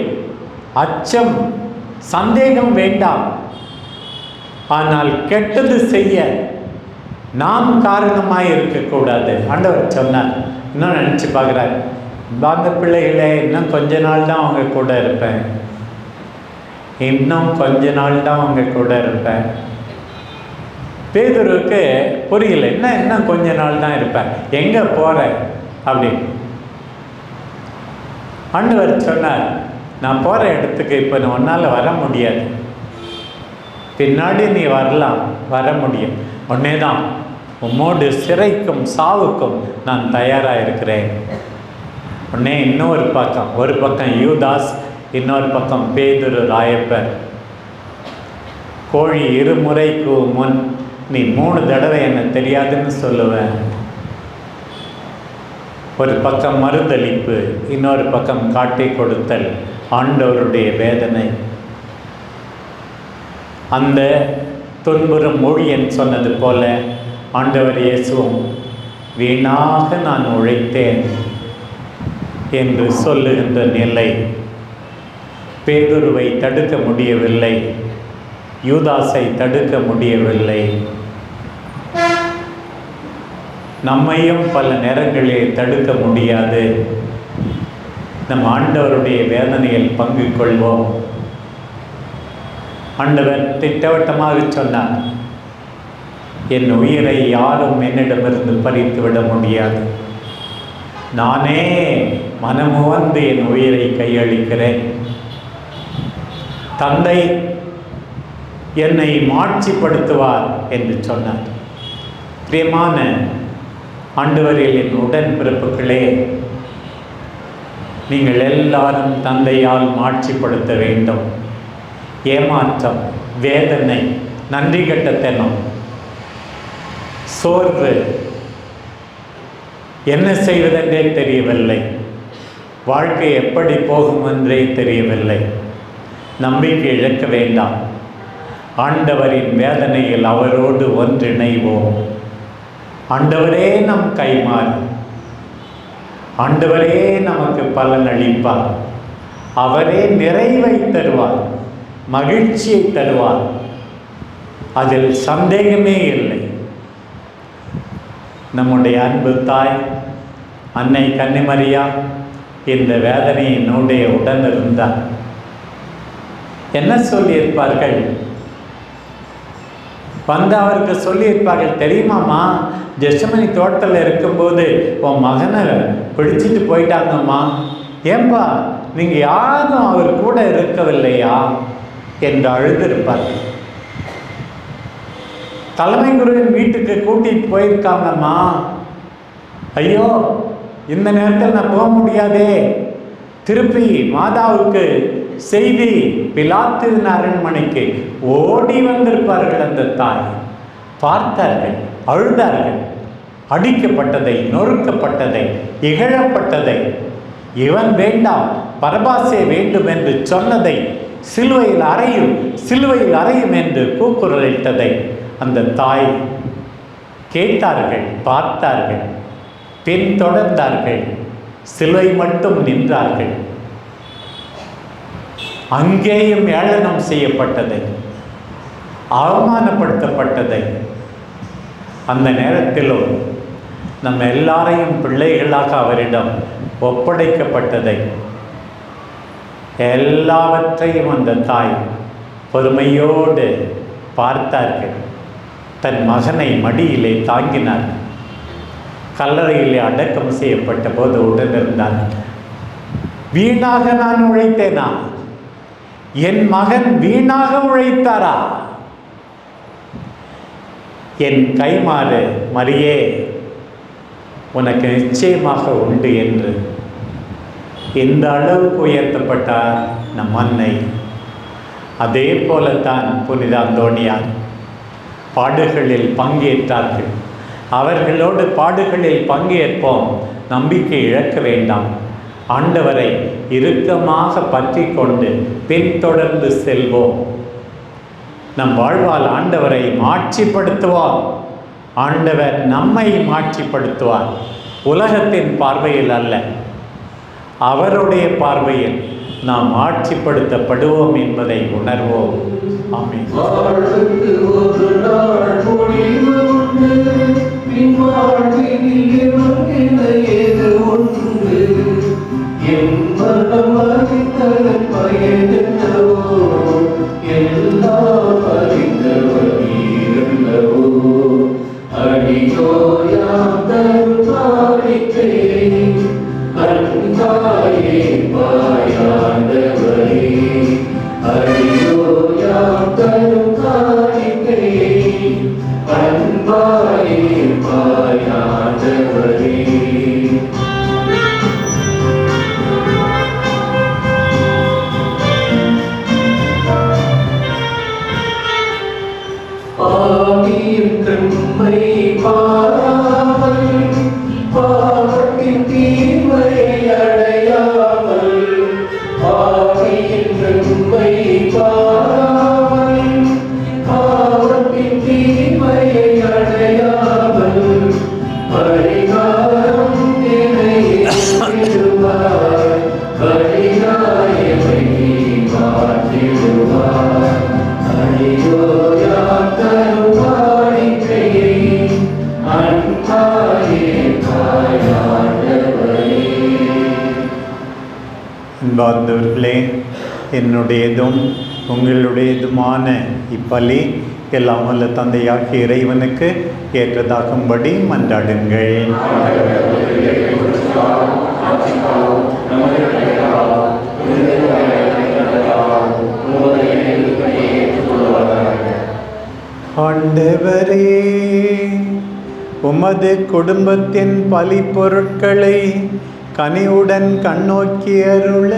அச்சம், சந்தேகம் வேண்டாம். ஆனால் கெட்டது செய்ய நாம் காரணமாக இருக்கக்கூடாது. ஆண்டவர் சொன்னார். இன்னும் நினச்சி பார்க்குறாரு, அந்த பிள்ளைகளே இன்னும் கொஞ்ச நாள் தான் அவங்க கூட இருப்பேன், இன்னும் கொஞ்ச நாள் தான் அவங்க கூட இருப்பேன். பேதுருவுக்கு புரியல, இன்னும் கொஞ்ச நாள் தான் இருப்பேன், எங்கே போகிற அப்படின்னு. ஆண்டவர் சொன்னார், நான் போகிற இடத்துக்கு இப்போ உன்னால் வர முடியாது, பின்னாடி நீ வரலாம், வர முடியும், உடனே தான் உம்மோடு சிறைக்கும் சாவுக்கும் நான் தயாராக இருக்கிறேன். உடனே இன்னொரு பக்கம், ஒரு பக்கம் யூதாஸ், இன்னொரு பக்கம் பேதுரு ராயப்பர். கோழி இருமுறைக்கு முன் நீ 3 தடவை என்ன தெரியாதுன்னு சொல்லுவேன். ஒரு பக்கம் மறுதளிப்பு, இன்னொரு பக்கம் காட்டி கொடுத்தல், ஆண்டவருடைய வேதனை. அந்த துன்புறும் ஊழியன் சொன்னது போல ஆண்டவர் இயேசுவும் வீணாக நான் உழைத்தேன் என்று சொல்லுகின்ற நிலை. பேதுருவை தடுக்க முடியவில்லை, யூதாஸை தடுக்க முடியவில்லை. நம்மையும் பல நேரங்களில் தடுக்க முடியாது. நம் ஆண்டவருடைய வேதனையில் பங்கு கொள்வோம். ஆண்டவர் திட்டவட்டமாக சொன்னார், என் உயிரை யாரும் என்னிடமிருந்து பறித்து விட முடியாது, நானே மனமுவந்து என் உயிரை கையளிக்கிறேன். தந்தை என்னை மாட்சிப்படுத்துவார் என்று சொன்னார். பிரியமான ஆண்டவரில் என் உடன் பிறப்புகளே, நீங்கள் எல்லாரும் தந்தையால் மாட்சிப்படுத்த வேண்டும். ஏமாற்றம், வேதனை, நன்றி கெட்டத்தனம், சோர்வு, என்ன செய்வதென்றே தெரியவில்லை, வாழ்க்கை எப்படி போகும் என்றே தெரியவில்லை. நம்பிக்கை இழக்க வேண்டாம். ஆண்டவரின் வேதனையில் அவரோடு ஒன்றிணைவோம். ஆண்டவரே நம் கைமாறு, ஆண்டவரே நமக்கு பலன் அளிப்பார், அவரே நிறைவை தருவார், மகிழ்ச்சியை தருவார், அதில் சந்தேகமே இல்லை. நம்முடைய அன்பு தாய் அன்னை கன்னிமரியா இந்த வேதனையினுடைய உடன் இருந்தார். என்ன சொல்லியிருப்பார்கள்? வந்து அவருக்கு சொல்லியிருப்பார்கள், தெரியுமாம்மா, ஜெசமனி தோட்டத்தில் இருக்கும்போது உன் மகனை பிடிச்சிட்டு போயிட்டாங்கம்மா, ஏன்பா நீங்கள் யாரும் அவர் கூட இருக்கவில்லையா என்று அழுதிருப்பார்கள். தலைமை குருவின் வீட்டுக்கு கூட்டிகிட்டு போயிருக்காங்கம்மா, ஐயோ இந்த நேரத்தில் நான் போக முடியாதே. திருப்பி மாதாவுக்கு செய்தி பிலாத்துவின் அரண்மனைக்கு ஓடி வந்திருப்பார்கள். அந்த தாய் பார்த்தார்கள், அழுதார்கள். அடிக்கப்பட்டதை, நொறுக்கப்பட்டதை, இகழப்பட்டதை, இவன் வேண்டாம் பரபாசே வேண்டும் என்று சொன்னதை, சிலுவையில் அறையும் சிலுவையில் அறையும் என்று கூக்குரலிட்டதை அந்த தாய் கேட்டார்கள், பார்த்தார்கள், பின்தொடர்ந்தார்கள், சிலுவை மட்டும் நின்றார்கள். அங்கேயும் ஏளனம் செய்யப்பட்டதை, அவமானப்படுத்தப்பட்டதை, அந்த நேரத்திலும் நம்ம எல்லாரையும் பிள்ளைகளாக அவரிடம் ஒப்படைக்கப்பட்டதை, எல்லாவற்றையும் அந்த தாய் பொறுமையோடு பார்த்தார்கள். தன் மகனை மடியிலே தாங்கினார். கல்லறையிலே அடக்கம் செய்யப்பட்ட போது உடனிருந்தார். வீணாக நான் உழைத்தேனா? என் மகன் வீணாக உழைத்தாரா? என் கைமாறு மரியே உனக்கு நிச்சயமாக உண்டு என்று இந்த அளவுக்கு உயர்த்தப்பட்டார் நம் அன்னை. அதே போலத்தான் புனித அந்தோணியார் பாடுகளில் பங்கேற்றார்கள். அவர்களோடு பாடுகளில் பங்கேற்போம். நம்பிக்கை இழக்க வேண்டாம். ஆண்டவரை இறுக்கமாக பற்றி கொண்டு பின்தொடர்ந்து செல்வோம். நம் வாழ்வால் ஆண்டவரை மாட்சிப்படுத்துவோம். ஆண்டவர் நம்மை மாட்சிப்படுத்துவார். உலகத்தின் பார்வையில் அல்ல, அவருடைய பார்வையில் நாம் ஆட்சிப்படுத்தப்படுவோம் என்பதை உணர்வோம். ஆமென். வாழ்வினில் எனக்கென ஏது ஒன்று என் மனம் அறிந்ததன் பயனென்னவோ எல்லாம் அறிந்தவர் நீரல்லவோ அடியோயாம் தரும் காணிக்கை அன்பாயே பாயாண்டவரே அடியோயாம் தரும் காணிக்கை அன்பாயே பாயாண்டவரே பாவியின் கண்மை பாராமல் பாவத்தின் தீமையை அடையாமல் பாவியின் கண்மை பாராமல் பாவத்தின் தீமையை அடையாமல் பரிகாரம் நினைவாய் பரிகாயமை மாற்றிடுவாய் அடியோயா தருவாடிக்கையை அன்பாயே பாயாண்டவரே. அன்பார்ந்தவர்களே, என்னுடையதும் உங்களுடையதுமான இப்பலி எல்லாம் வல்ல தந்தையாகிய இறைவனுக்கு ஏற்றதாகும்படி மன்றாடுங்கள். ஆண்டவரே, உமது குடும்பத்தின் பலி பொருட்களை கனிவுடன் கண்ணோக்கி அருள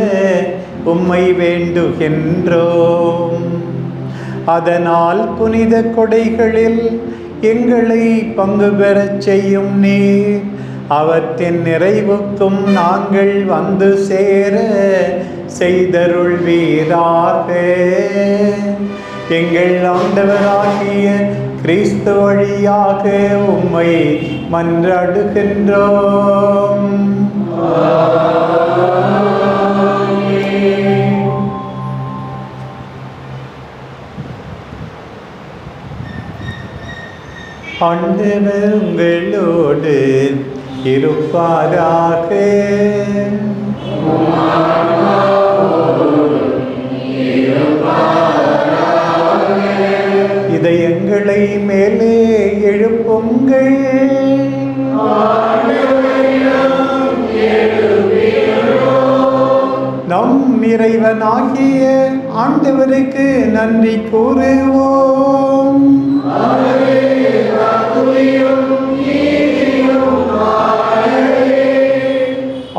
உம்மை வேண்டுகின்றோம். அதனால் புனித கொடைகளில் எங்களை பங்கு பெறச் செய்யும் நீர் அவற்றின் நிறைவுக்கும் நாங்கள் வந்து சேர செய்தருள்வீராக. எங்கள் ஆண்டவராகிய கிறிஸ்து வழியாக உம்மை மன்றாடுகின்றோம். ஆண்டவர் உங்களோடு இருப்பாராக. இதயங்களை மேலே எழுப்புங்கள். நம் இறைவனாகிய ஆண்டவருக்கு நன்றி கூறுவோம்.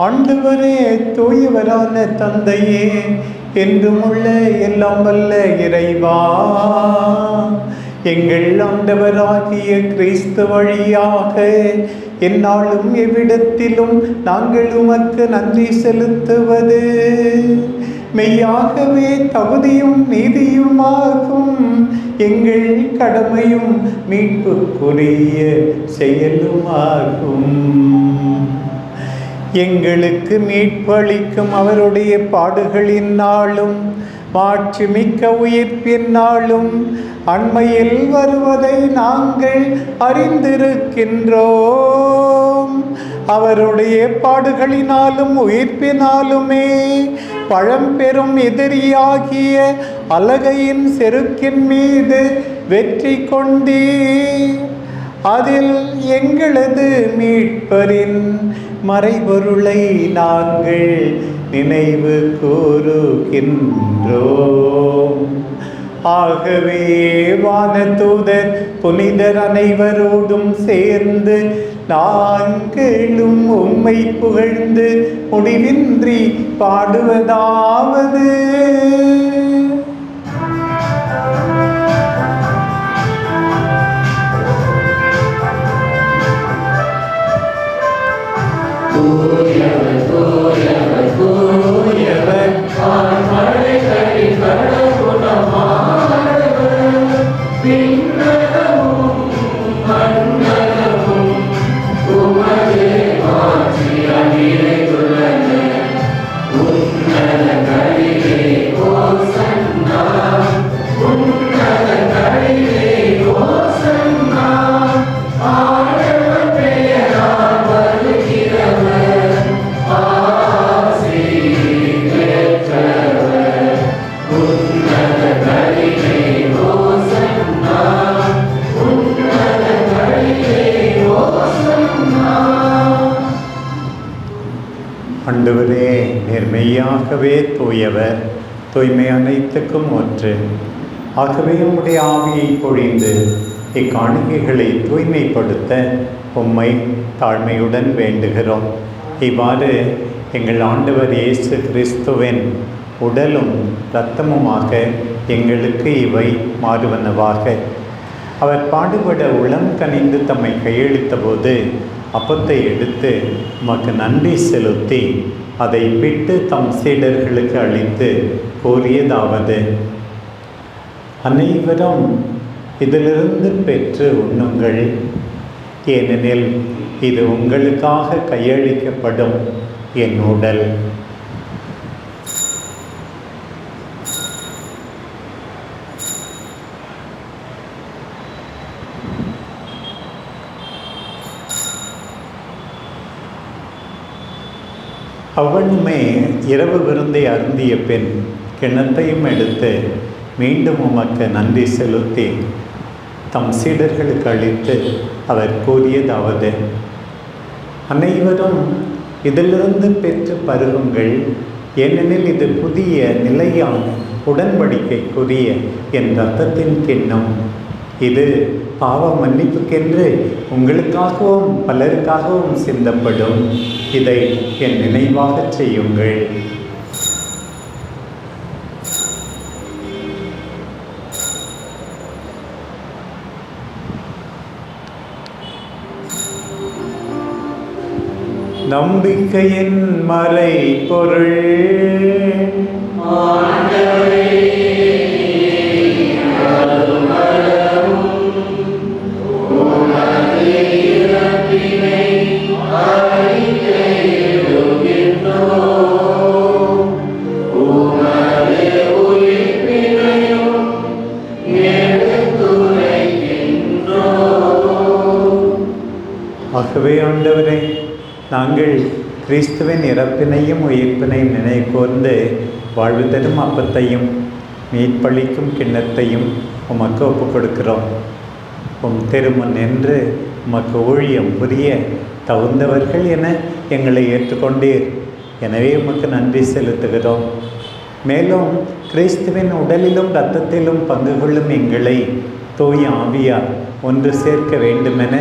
ஆண்டவரே, தூயவரான தந்தையே, என்றும் உள்ள எல்லாம் வல்ல இறைவா, எங்கள் ஆண்டவராகிய கிறிஸ்து வழியாக எந்நாளும் எவ்விடத்திலும் நாங்கள் உமக்கு நன்றி செலுத்துவது மெய்யாகவே தகுதியும் நீதியுமாகும். எங்கள் கடமையும் மீட்புக்குரிய செயலுமாகும். எங்களுக்கு மீட்பளிக்கும் அவருடைய பாடுகளின் நாளும் மாட்சிமிக்க உயிர்ப்பின் நாளும் அண்மையில் வருவதை நாங்கள் அறிந்திருக்கின்றோம். அவருடைய பாடுகளினாலும் உயிர்ப்பினாலுமே பழம்பெரும் எதிரியாகிய அலகையின் செருக்கின் மீது வெற்றி கொண்டீர். அதில் எங்களது மீட்பரின் மறைபொருளை நாங்கள் நினைவு கூறுகின்றோம். ஆகவே வானதூதர் புனிதர் அனைவரோடும் சேர்ந்து நாங்களும் உம்மை புகழ்ந்து முடிவின்றி பாடுவதாவது: தூயவர் தூயவர் தூயவர் வான்மழைகளின் கடவுளமானவர், விண்ணகமும் மண்ணகமும் உமது ஆட்சியால் நிறைந்துள்ளன. உன்னதங்களிலே ஓசன்னா, உன்னதங்களிலே ஓசன்னா. ஆண்டவர் ஆண்டவரே, நேர்மையாகவே தூயவர், தூய்மை அனைத்துக்கும் ஒன்று. ஆகவே உம்முடைய ஆவியை பொழிந்து இக்காணிக்கைகளை தூய்மைப்படுத்த உம்மை தாழ்மையுடன் வேண்டுகிறோம். இவ்வாறு எங்கள் ஆண்டவர் இயேசு கிறிஸ்துவின் உடலும் இரத்தமுமாக எங்களுக்கு இவை மாறுவனவாக. அவர் பாடுபட உளம் கனிந்து தம்மை கையளித்த போது அப்பத்தை எடுத்து உமக்கு நன்றி செலுத்தி அதை பிட்டு தம் சீடர்களுக்கு அளித்து கூறியதாவது: அனைவரும் இதிலிருந்து பெற்று உண்ணுங்கள், ஏனெனில் இது உங்களுக்காக கையளிக்கப்படும் என் உடல். அவனுமே இரவு விருந்தை அருந்திய பின் கிண்ணத்தையும் எடுத்து மீண்டும் உமக்கு நன்றி செலுத்தி தம் சீடர்களுக்கு அளித்து அவர் கூறியதாவது: அனைவரும் இதிலிருந்து பெற்று பருகுங்கள், ஏனெனில் இது புதிய நிலையான உடன்படிக்கைக்குரிய என் இரத்தத்தின் கிண்ணம். இது பாவ மன்னிப்புக்கென்று உங்களுக்காகவும் பலருக்காகவும் சிந்தப்படும். இதை என் நினைவாக செய்யுங்கள். நம்பிக்கையின் மறை பொருள். ஆகவே ஆண்டவரே, நாங்கள் கிறிஸ்துவின் இறப்பினையும் உயிர்ப்பினையும் நினைவு கூர்ந்து வாழ்வு தரும் அப்பத்தையும் மீட்பளிக்கும் கிண்ணத்தையும் உமக்கு ஒப்புக் கொடுக்கிறோம். உம் திருமுன் நின்று உமக்கு ஊழியம் புரிய தகுந்தவர்கள் என எங்களை ஏற்றுக்கொண்டீர். எனவே உமக்கு நன்றி செலுத்துகிறோம். மேலும் கிறிஸ்துவின் உடலிலும் இரத்தத்திலும் பங்கு கொள்ளும் எங்களை தூய ஆவியார் ஒன்று சேர்க்க வேண்டுமென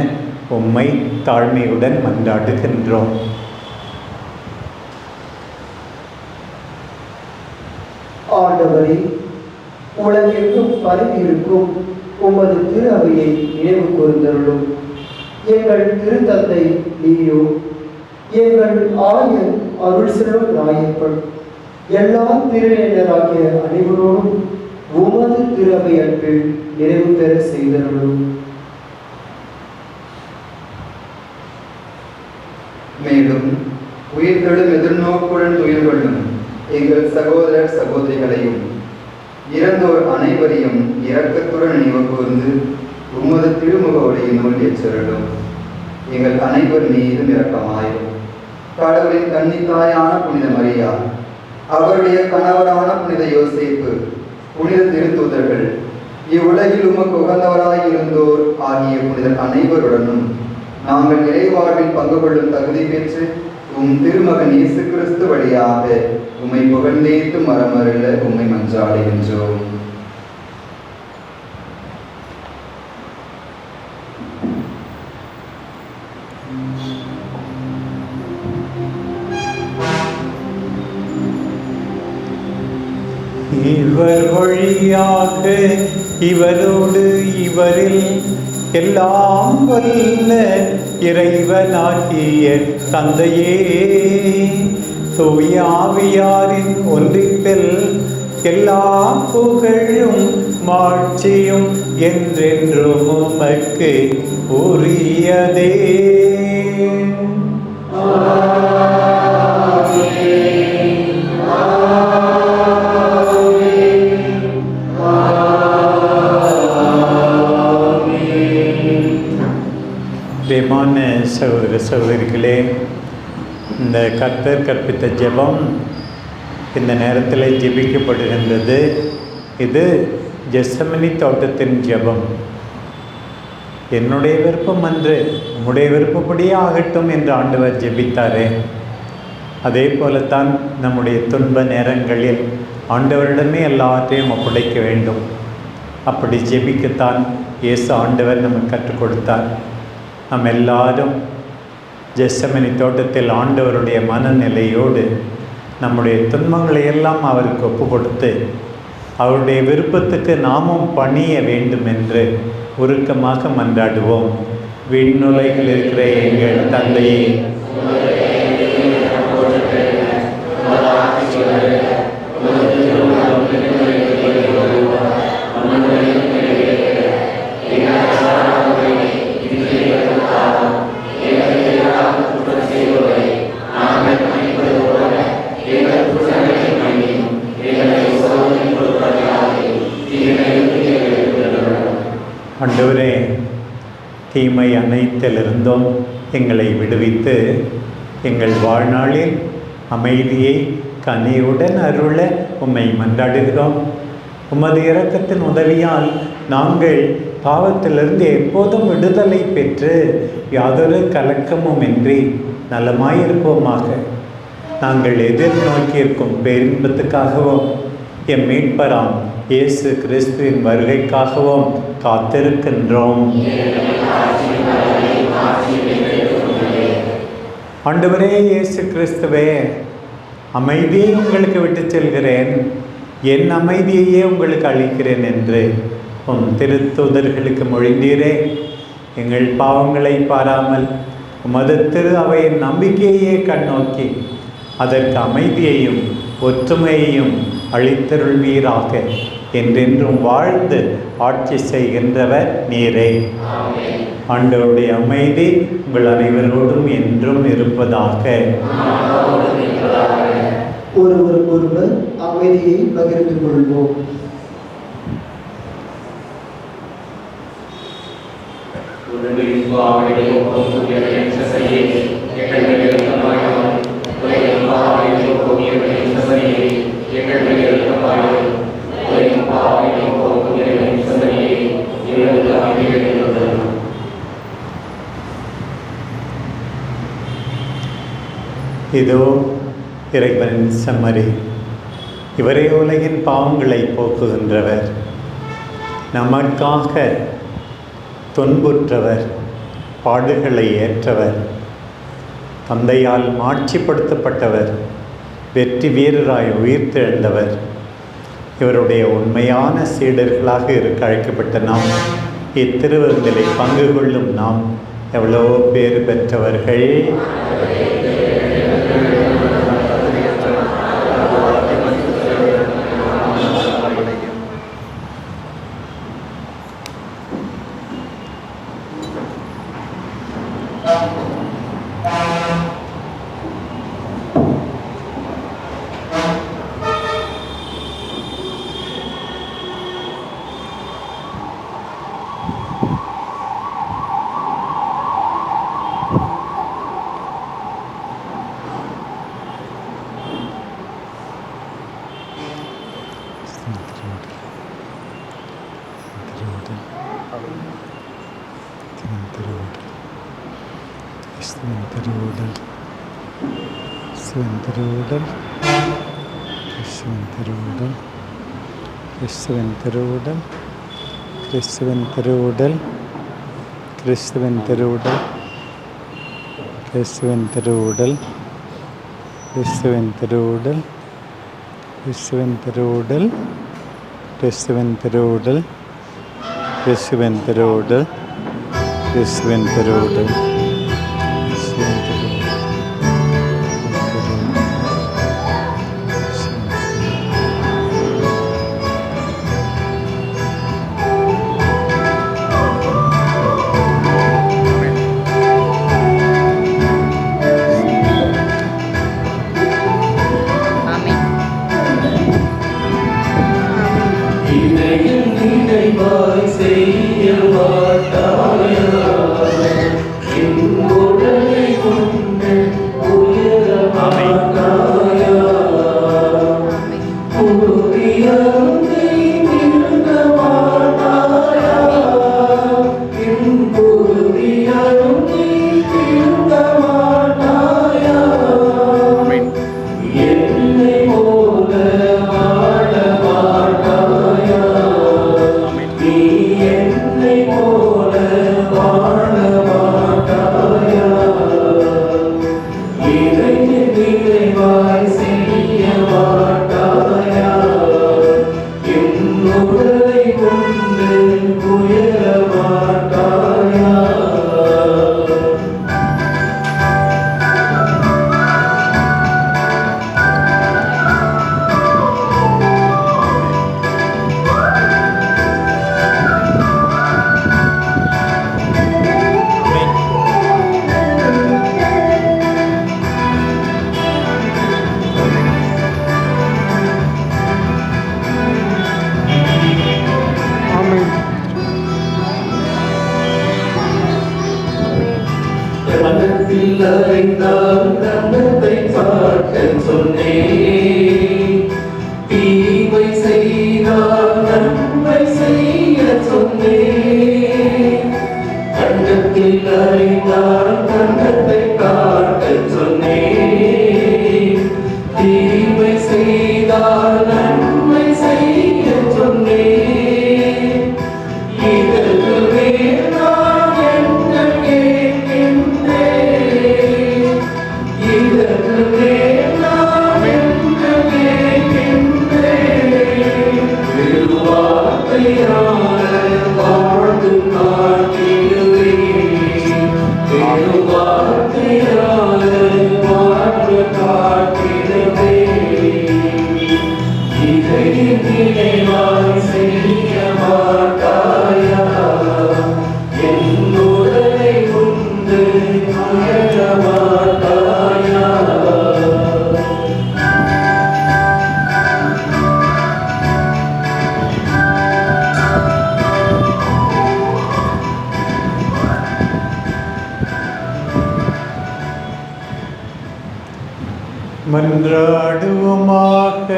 உம்மை தாழ்மையுடன் மன்றாடுகின்றோம். ஆண்டவரே, உலகெங்கும் பரவி இருக்கும் உமது திரு அவையை நினைவு கூர்ந்தருளும். எங்கள் திருத்தந்தை லீயோ, எங்கள் ஆயர் அருள் செல்வம் ராயப்பன், எல்லா திருநேயராகிய அனைவரோடும் உமது திரு அவை அன்பில் நிறைவு பெற செய்தருளும். மேலும் உயிர்களும் எதிர்நோக்குடன் துயில் கொள்ளும் எங்கள் சகோதரர் சகோதரிகளையும் இறந்தோர் அனைவரையும் இரக்கத்துடன் நினைவு கூர்ந்து உமது திருமுக ஒளியினுள் ஏற்றருளும். எங்கள் அனைவர் மீதும் இரக்கமாயும். கடவுளின் கன்னித்தாயான புனித மரியா, அவருடைய கணவரான புனித யோசேப்பு, புனித திருத்தூதர்கள், இவ்வுலகில் உமக்கு உகந்தவராய் இருந்தோர் ஆகிய புனிதர் அனைவருடனும் நாங்கள் நிறைவாழ்வில் பங்கு கொள்ளும் தகுதி பெற்று உம் திருமகன் இயேசு கிறிஸ்து வழியாக உம்மை புகழ்ந்தேத்து மரமருள உம்மை மன்றாடுகின்றோம். இவர் வழியாக இவரோடு இவரில் எல்லாம் வல்ல இறைவனாகிய தந்தையே, தூய ஆவியாரின் ஒன்றிப்பில் எல்லா புகழும் மாட்சியும் என்றென்றும் உமக்கு உரியதே. பிரியமான சகோதர சகோதரிகளே, இந்த கர்த்தர் கற்பித்த ஜெபம் இந்த நேரத்தில் ஜெபிக்கப்படுகின்றது. இது கெத்செமனி தோட்டத்தின் ஜெபம். என்னுடைய விருப்பம் அன்று உம்முடைய விருப்பப்படியே ஆகட்டும் என்று ஆண்டவர் ஜெபித்தாரே. அதே போலத்தான் நம்முடைய துன்ப நேரங்களில் ஆண்டவரிடமே எல்லாத்தையும் ஒப்படைக்க வேண்டும். அப்படி ஜெபிக்கத்தான் இயேசு ஆண்டவர் நமக்கு கற்றுக் கொடுத்தார். நம்ம எல்லாரும் ஜெசமனி தோட்டத்தில் ஆண்டவருடைய மனநிலையோடு நம்முடைய துன்பங்களை எல்லாம் அவருக்கு ஒப்பு கொடுத்து அவருடைய விருப்பத்துக்கு நாமும் பணிய வேண்டும் என்று உருக்கமாக மன்றாடுவோம். விண்ணுலகில் இருக்கிற எங்கள் தந்தையே, ஆண்டவரே, தீமை அனைத்திலிருந்தும் எங்களை விடுவித்து எங்கள் வாழ்நாளில் அமைதியை கனியுடன் அருள உம்மை மன்றாடுகிறோம். உமது இரக்கத்தின் உதவியால் நாங்கள் பாவத்திலிருந்து எப்போதும் விடுதலை பெற்று யாதொரு கலக்கமுமின்றி நலமாயிருப்போமாக. நாங்கள் எதிர்நோக்கியிருக்கும் பேரின்பத்துக்காகவும் எம் மீட்பராம் இயேசு கிறிஸ்துவின் வருகைக்காகவும் காத்திருக்கின்றோம். ஆண்டவரே இயேசு கிறிஸ்துவே, அமைதியை உங்களுக்கு விட்டு செல்கிறேன், என் அமைதியையே உங்களுக்கு அளிக்கிறேன் என்று உம் திருத்தூதர்களுக்கு மொழிந்தீரே. எங்கள் பாவங்களை பாராமல் உமது திரு அவையின் நம்பிக்கையே கண்ணோக்கி அதற்கு அமைதியையும் ஒற்றுமையையும் அளித்தருள்வீராக. என்றென்றும் வாழ்ந்து ஆட்சி செய்கின்றவர் நீரே. ஆண்டவருடைய அமைதி உங்கள் அனைவரோடும் என்றும் இருப்பதாக. ஒருவருக்கொருவர் அமைதியை பகிர்ந்து கொள்வோம். இதோ இறைவனின் செம்மறி, இவரே உலகின் பாவங்களை போக்குகின்றவர், நமக்காக துன்புற்றவர், பாடுகளை ஏற்றவர், தந்தையால் மாட்சிப்படுத்தப்பட்டவர், வெற்றி வீரராய் உயிர்த்தெழுந்தவர். இவருடைய உண்மையான சீடர்களாக இருக்க அழைக்கப்பட்ட நாம் இத்திருவிருந்திலே பங்கு கொள்ளும் நாம் எவ்வளோ பேறு பெற்றவர்கள். நிறைவாய் செய்ய மாட்டாயா என்னுடலை கொண்டு உயர மாட்டாயா மனத்தில் அறிந்தால் கண்ணத்தை காட்ட சொன்னேன் தீமை செய்தால் நன்மை செய்ய சொன்னேன் கண்ணத்தில் அறிந்தால் கண்ணத்தை காட்ட சொன்னேன் தீமை செய்தால் நன்மை செய்ய சொன்னேன் இதற்கு வேண்டாம் என்ன கேட்கின்றேன் இதற்கு வேண்டாம் என்ன கேட்கின்றேன் திருவார்த்தையால வாழ்ந்து காட்டிடுவேன் திருவார்த்தையால வாழ்ந்து காட்டிடுவேன் இதை நினைவாய் செய்ய மாட்டாயா என்னுடலை கொண்டு உயர மாட்டாயா மன்றாடுவோமாக.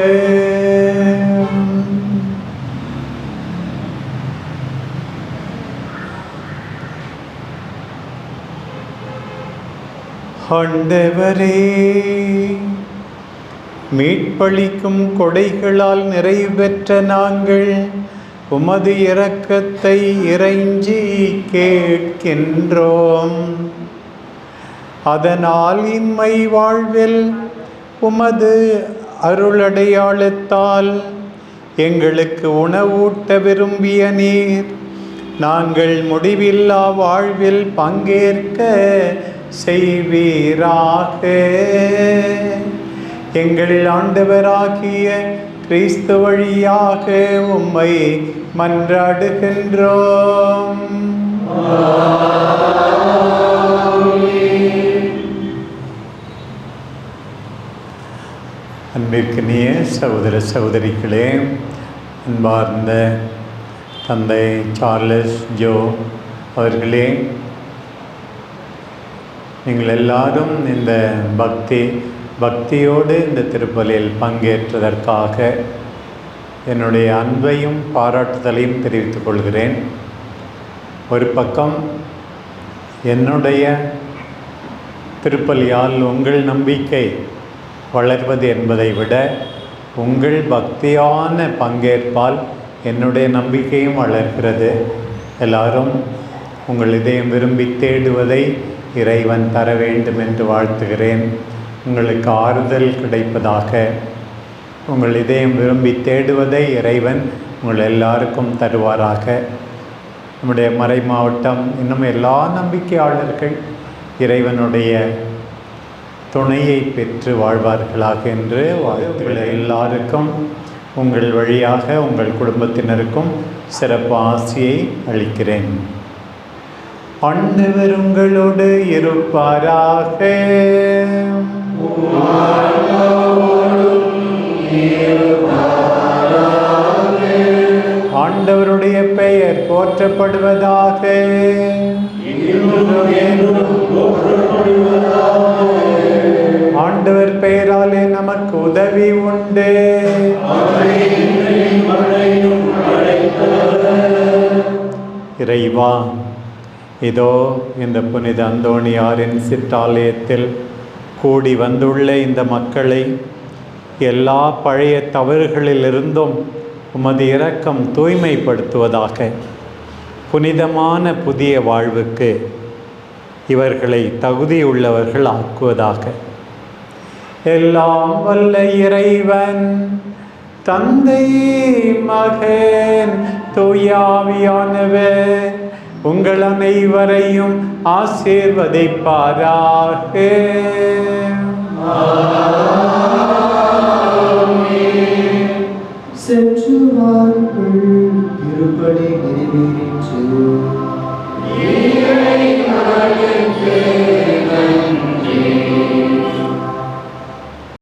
ஆண்டவரே, மீட்பளிக்கும் கொடைகளால் நிறைவு பெற்ற நாங்கள் உமது இரக்கத்தை இறைஞ்சி கேட்கின்றோம். அதனால் இம்மை வாழ்வில் உமது அருளடையாளத்தால் எங்களுக்கு உணவூட்ட விரும்பிய நீர் நாங்கள் முடிவில்லா வாழ்வில் பங்கேற்க செய்வீராக. எங்கள் ஆண்டவராகிய கிறிஸ்து வழியாக உம்மை மன்றாடுகின்றோம். அன்பிற்கினிய சகோதர சகோதரிகளே, அன்பார்ந்த தந்தை சார்லஸ் ஜோ அவர்களே, நீங்கள் எல்லாரும் இந்த பக்தியோடு இந்த திருப்பலியில் பங்கேற்றதற்காக என்னுடைய அன்பையும் பாராட்டுதலையும் தெரிவித்துக் கொள்கிறேன். ஒரு பக்கம் என்னுடைய திருப்பலியால் உங்கள் நம்பிக்கை வளர்வது என்பதை விட உங்கள் பக்தியான பங்கேற்பால் என்னுடைய நம்பிக்கையும் வளர்கிறது. எல்லாரும் உங்கள் இதயம் விரும்பி தேடுவதை இறைவன் தர வேண்டும் என்று வாழ்த்துகிறேன். உங்களுக்கு ஆறுதல் கிடைப்பதாக. உங்கள் இதயம் விரும்பி தேடுவதை இறைவன் உங்கள் எல்லாருக்கும் தருவாராக. நம்முடைய மறை மாவட்டம் இன்னும் எல்லா நம்பிக்கையாளர்கள் இறைவனுடைய துணையை பெற்று வாழ்வார்களாக என்று வாழ்த்துக்களை எல்லாருக்கும் உங்கள் வழியாக உங்கள் குடும்பத்தினருக்கும் சிறப்பு ஆசியை அளிக்கிறேன். ஆண்டவர் உங்களோடு இருப்பாராக. ஆண்டவருடைய பெயர் போற்றப்படுவதாக. ஆண்டவர் பெயராலே நமக்கு உதவி உண்டு. இறைவா, இதோ இந்த புனித அந்தோணியாரின் சிற்றாலயத்தில் கூடி வந்துள்ள இந்த மக்களை எல்லா பழைய தவறுகளிலிருந்தும் உமது இரக்கம் தூய்மைப்படுத்துவதாக. புனிதமான புதிய வாழ்வுக்கு இவர்களை தகுதியுள்ளவர்கள் ஆக்குவதாக. எல்லாம் வல்ல இறைவன் தந்தை மகன் தூயாவியானவர் உங்கள் அனைவரையும் ஆசீர்வதிப்பாராக. சென்று வாருங்கள், திருப்பலி நிறைவேறிற்று. இறை மகன் தேவன்